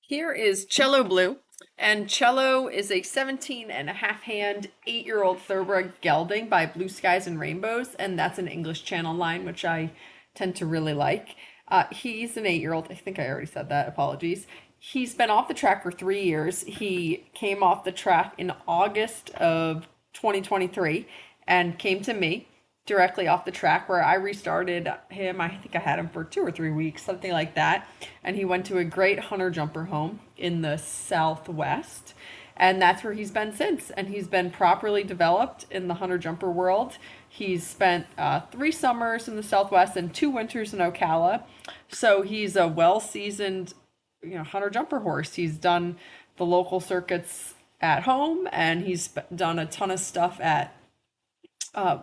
Here is Cello Blue, and Cello is a 17 and a half hand, 8-year-old thoroughbred gelding by Blue Skies and Rainbows, and that's an English channel line, which I tend to really like. He's an 8-year-old. I think I already said that. Apologies. He's been off the track for 3 years. He came off the track in August of 2023 and came to me directly off the track where I restarted him. I think I had him for 2 or 3 weeks, something like that. And he went to a great hunter jumper home in the Southwest. And that's where he's been since. And he's been properly developed in the hunter jumper world. He's spent 3 summers in the Southwest and 2 winters in Ocala. So he's a well seasoned, hunter jumper horse. He's done the local circuits at home, and he's done a ton of stuff at uh,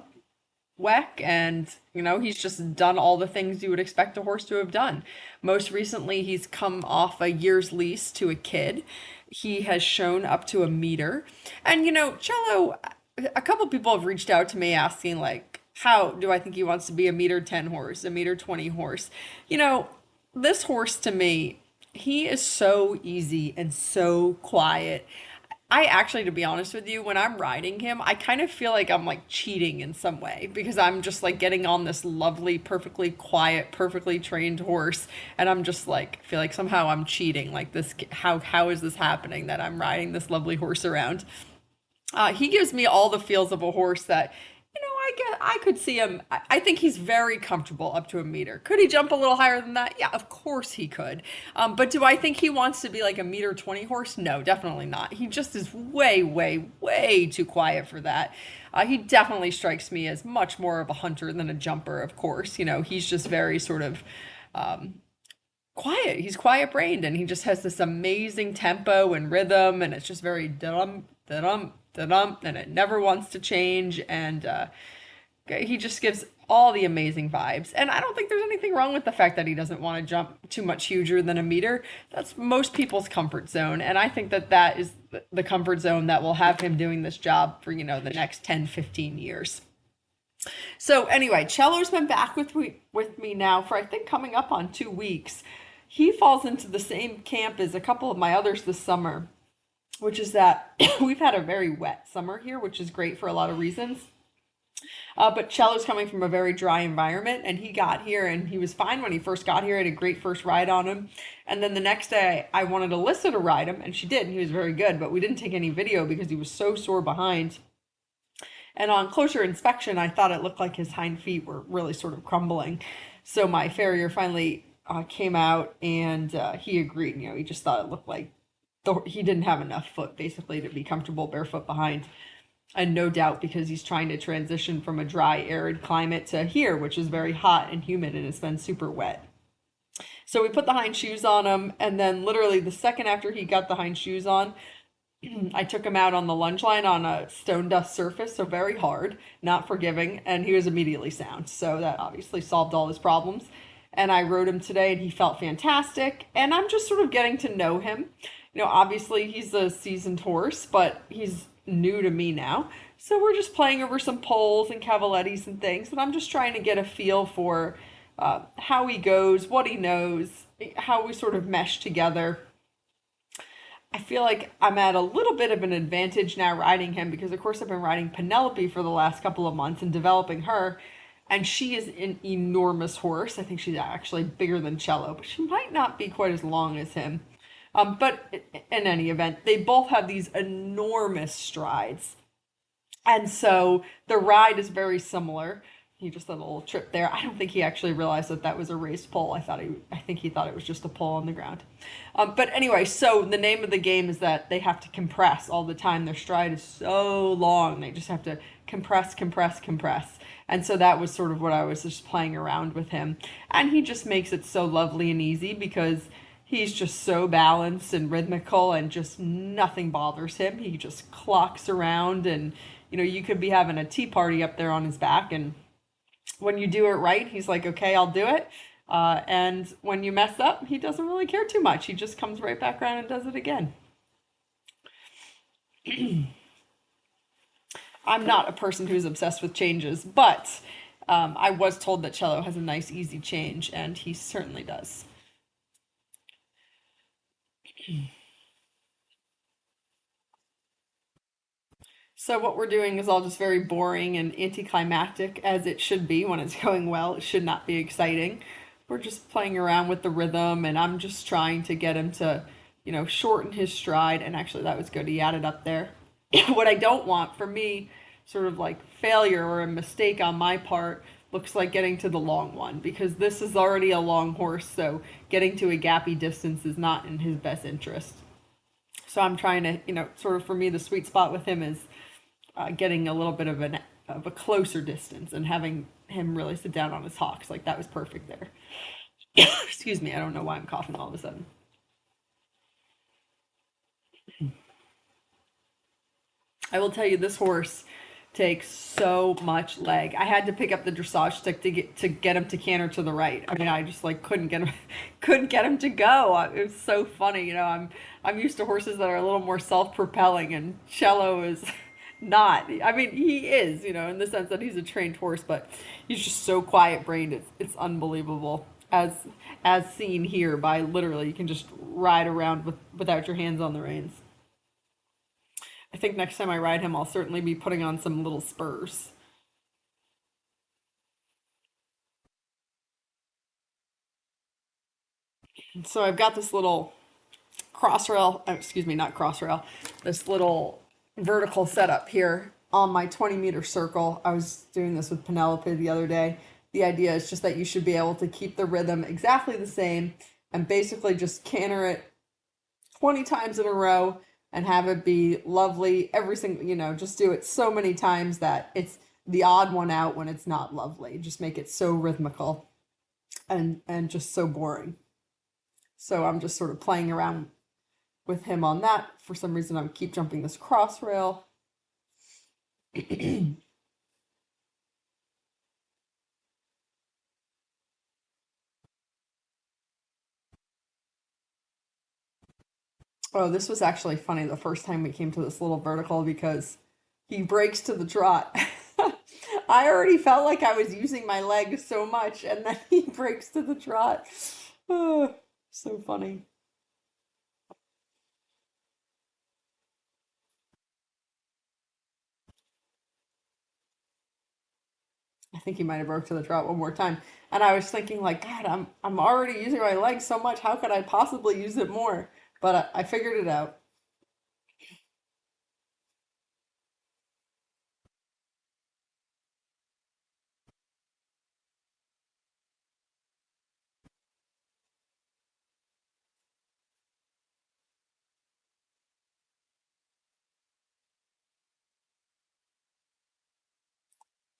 WEC, and he's just done all the things you would expect a horse to have done. Most recently, he's come off a year's lease to a kid. He has shown up to a meter. And Cello, a couple people have reached out to me asking, like, how do I think he wants to be a meter 10 horse, a meter 20 horse? This horse to me, he is so easy and so quiet. I actually, to be honest with you, when I'm riding him, I kind of feel like I'm like cheating in some way because I'm just like getting on this lovely, perfectly quiet, perfectly trained horse, and I'm just like feel like somehow I'm cheating. Like this, how is this happening that I'm riding this lovely horse around? He gives me all the feels of a horse that, I could see him. I think he's very comfortable up to a meter. Could he jump a little higher than that? Yeah, of course he could. But do I think he wants to be like a meter 20 horse? No, definitely not. He just is way, way, way too quiet for that. He definitely strikes me as much more of a hunter than a jumper, of course. He's just very sort of quiet. He's quiet brained, and he just has this amazing tempo and rhythm, and it's just very dum dum dum, and it never wants to change. And he just gives all the amazing vibes. And I don't think there's anything wrong with the fact that he doesn't want to jump too much huger than a meter. That's most people's comfort zone. And I think that that is the comfort zone that will have him doing this job for, the next 10, 15 years. So anyway, Cello's been back with me now for I think coming up on 2 weeks. He falls into the same camp as a couple of my others this summer, which is that we've had a very wet summer here, which is great for a lot of reasons. But Cello's coming from a very dry environment, and he got here and he was fine when he first got here. I had a great first ride on him. And then the next day, I wanted Alyssa to ride him, and she did, and he was very good, but we didn't take any video because he was so sore behind. And on closer inspection, I thought it looked like his hind feet were really sort of crumbling. So my farrier finally came out, and he agreed. He just thought it looked like he didn't have enough foot basically to be comfortable barefoot behind. And no doubt because he's trying to transition from a dry, arid climate to here, which is very hot and humid and it's been super wet. So we put the hind shoes on him, and then literally the second after he got the hind shoes on, I took him out on the lunge line on a stone dust surface, so very hard, not forgiving, and he was immediately sound. So that obviously solved all his problems. And I rode him today, and he felt fantastic. And I'm just sort of getting to know him. Obviously he's a seasoned horse, but he's new to me now. So we're just playing over some poles and cavalettis and things, and I'm just trying to get a feel for how he goes, what he knows, how we sort of mesh together. I feel like I'm at a little bit of an advantage now riding him because, of course, I've been riding Penelope for the last couple of months and developing her. And she is an enormous horse. I think she's actually bigger than Cello, but she might not be quite as long as him. But in any event, they both have these enormous strides. And so the ride is very similar. He just had a little trip there. I don't think he actually realized that that was a raised pole. I think he thought it was just a pole on the ground. But anyway, so the name of the game is that they have to compress all the time. Their stride is so long. They just have to compress, compress, compress. And so that was sort of what I was just playing around with him. And he just makes it so lovely and easy because he's just so balanced and rhythmical and just nothing bothers him. He just clocks around, and you could be having a tea party up there on his back, and when you do it right, he's like, okay, I'll do it. And when you mess up, he doesn't really care too much. He just comes right back around and does it again. I'm not a person who's obsessed with changes, but I was told that Cello has a nice, easy change, and he certainly does. So what we're doing is all just very boring and anticlimactic as it should be when it's going well. It should not be exciting. We're just playing around with the rhythm and I'm just trying to get him to, shorten his stride. And actually that was good. He added up there. What I don't want for me, sort of like failure or a mistake on my part, looks like getting to the long one because this is already a long horse. So getting to a gappy distance is not in his best interest. So I'm trying to, sort of for me, the sweet spot with him is getting a little bit of a closer distance and having him really sit down on his hocks. Like that was perfect there. Excuse me, I don't know why I'm coughing all of a sudden. I will tell you, this horse takes so much leg. I had to pick up the dressage stick to get him to canter to the right. I mean, I just like couldn't get him couldn't get him to go. It was so funny, I'm used to horses that are a little more self-propelling, and Cello is not. I mean, he is, in the sense that he's a trained horse, but he's just so quiet-brained. It's unbelievable. As seen here by literally, you can just ride around without your hands on the reins. I think next time I ride him, I'll certainly be putting on some little spurs. So I've got this little crossrail, excuse me, not crossrail, this little vertical setup here on my 20-meter circle. I was doing this with Penelope the other day. The idea is just that you should be able to keep the rhythm exactly the same and basically just canter it 20 times in a row and have it be lovely every single, just do it so many times that it's the odd one out when it's not lovely. Just make it so rhythmical and just so boring. So I'm just sort of playing around with him on that. For some reason, I keep jumping this cross rail. Oh, this was actually funny the first time we came to this little vertical because he breaks to the trot. I already felt like I was using my leg so much, and then he breaks to the trot. Oh, so funny. I think he might have broke to the trot one more time. And I was thinking, like, God, I'm already using my leg so much. How could I possibly use it more? But I figured it out.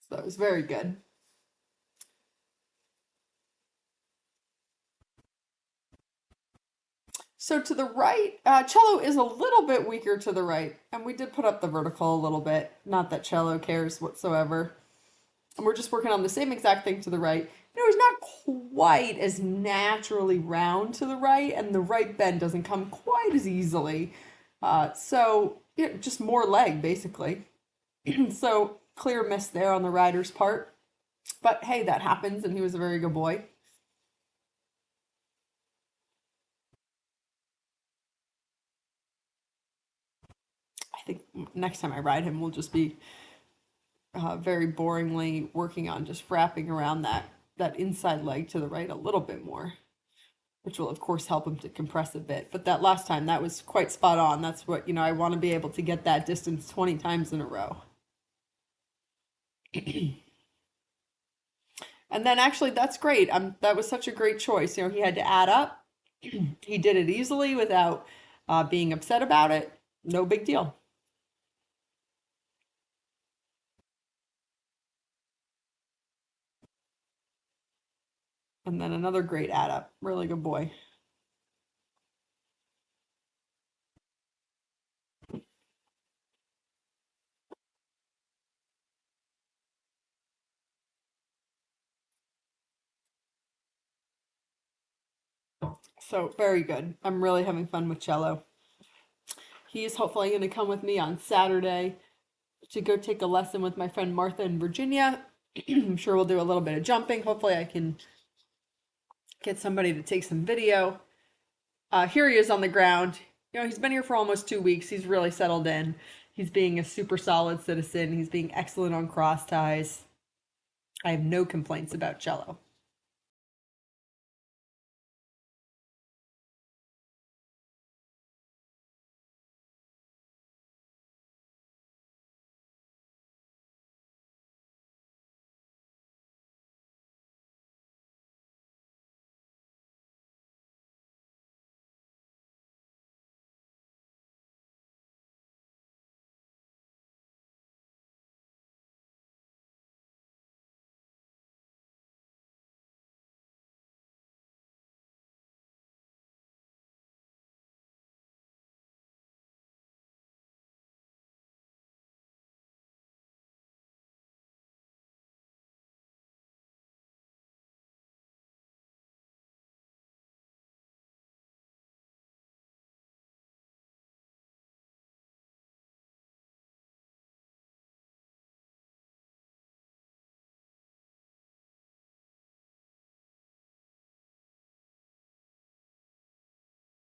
So that was very good. So to the right, cello is a little bit weaker to the right, and we did put up the vertical a little bit. Not that cello cares whatsoever. And we're just working on the same exact thing to the right. It's not quite as naturally round to the right, and the right bend doesn't come quite as easily. Just more leg, basically. So clear miss there on the rider's part. But hey, that happens, and he was a very good boy. I think next time I ride him, we'll just be very boringly working on just wrapping around that inside leg to the right a little bit more, which will of course help him to compress a bit. But that last time, that was quite spot on. That's what, I want to be able to get that distance 20 times in a row. And then actually, that's great. That was such a great choice. He had to add up. He did it easily without being upset about it. No big deal. And then another great add up. Really good boy. So very good. I'm really having fun with cello. He is hopefully going to come with me on Saturday to go take a lesson with my friend Martha in Virginia. I'm sure we'll do a little bit of jumping. Hopefully, I can get somebody to take some video. Here he is on the ground. You know, he's been here for almost 2 weeks. He's really settled in. He's being a super solid citizen. He's being excellent on cross ties. I have no complaints about Cello.